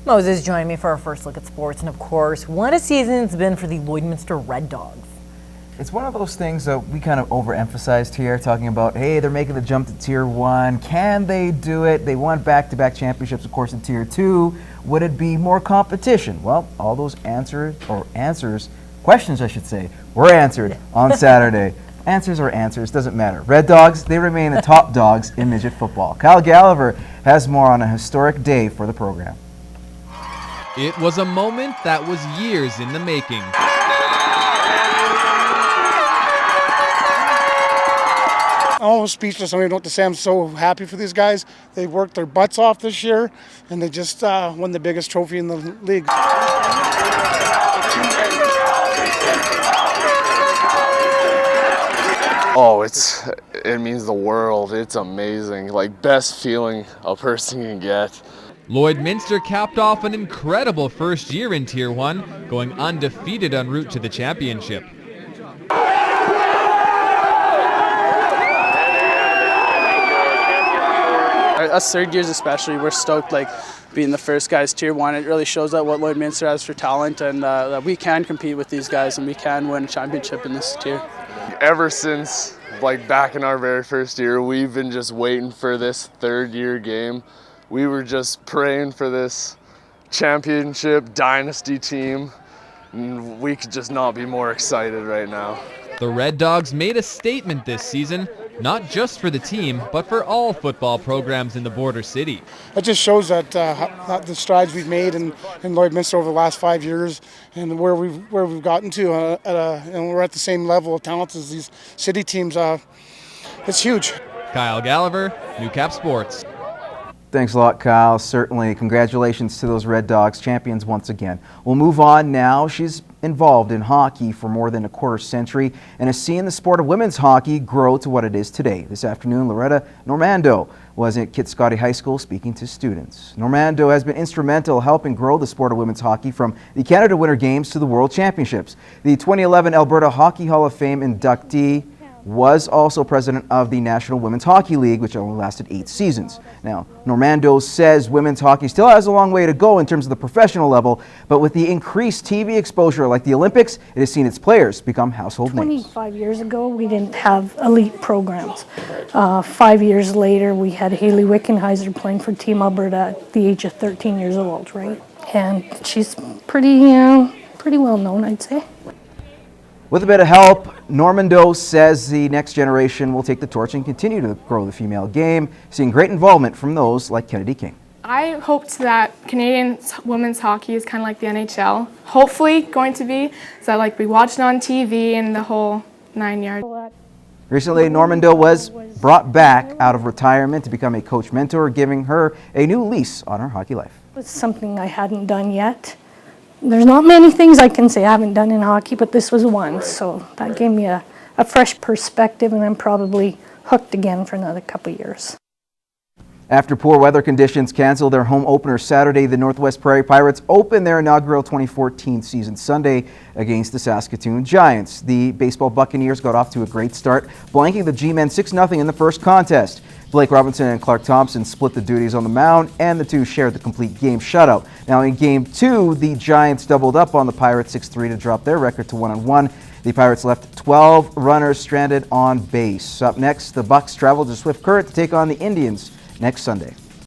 Moses joined me for our first look at sports, and of course, what a season it's been for the Lloydminster Red Dogs. It's one of those things that we kind of overemphasized here, talking about, hey, they're making the jump to Tier 1. Can they do it? They won back-to-back championships, of course, in Tier 2. Would it be more competition? Well, all those questions, I should say, were answered on Saturday. Answers are answers, doesn't matter. Red Dogs, they remain the top dogs in midget football. Kyle Gallagher has more on a historic day for the program. It was a moment that was years in the making. I'm almost speechless. I don't know what to say. I'm so happy for these guys. They worked their butts off this year, and they just won the biggest trophy in the league. Oh, it means the world. It's amazing. Like, best feeling a person can get. Lloydminster capped off an incredible first year in Tier 1, going undefeated en route to the championship. Us third years especially, we're stoked, like, being the first guys Tier 1. It really shows that what Lloydminster has for talent, and that we can compete with these guys and we can win a championship in this tier. Ever since, like, back in our very first year, we've been just waiting for this third year game. We were just praying for this championship dynasty team, and we could just not be more excited right now. The Red Dogs made a statement this season, not just for the team, but for all football programs in the border city. It just shows that the strides we've made in Lloydminster over the last 5 years, and where we've gotten to, and we're at the same level of talent as these city teams. It's huge. Kyle Gallagher, Newcap Sports. Thanks a lot, Kyle. Certainly, congratulations to those Red Dogs, champions once again. We'll move on now. She's involved in hockey for more than a quarter century and has seen the sport of women's hockey grow to what it is today. This afternoon, Loretta Normandeau was at Kitscoty High School speaking to students. Normandeau has been instrumental helping grow the sport of women's hockey from the Canada Winter Games to the World Championships. The 2011 Alberta Hockey Hall of Fame inductee was also president of the National Women's Hockey League, which only lasted 8 seasons. Now, Normandeau says women's hockey still has a long way to go in terms of the professional level, but with the increased TV exposure like the Olympics, it has seen its players become household names. 25 years ago, we didn't have elite programs. 5 years later, we had Haley Wickenheiser playing for Team Alberta at the age of 13 years old, right? And she's pretty well known, I'd say. With a bit of help, Normandeau says the next generation will take the torch and continue to grow the female game, seeing great involvement from those like Kennedy King. I hoped that Canadian women's hockey is kind of like the NHL. Hopefully going to be, so like we watched it on TV and the whole 9 yards. Recently, Normandeau was brought back out of retirement to become a coach mentor, giving her a new lease on her hockey life. It's something I hadn't done yet. There's not many things I can say I haven't done in hockey, but this was one, so that gave me a fresh perspective, and I'm probably hooked again for another couple of years. After poor weather conditions canceled their home opener Saturday, the Northwest Prairie Pirates opened their inaugural 2014 season Sunday against the Saskatoon Giants. The baseball Buccaneers got off to a great start, blanking the G-men 6-0 in the first contest. Blake Robinson and Clark Thompson split the duties on the mound, and the two shared the complete game shutout. Now in Game 2, the Giants doubled up on the Pirates 6-3 to drop their record to 1-1. The Pirates left 12 runners stranded on base. Up next, the Bucs travel to Swift Current to take on the Indians next Sunday.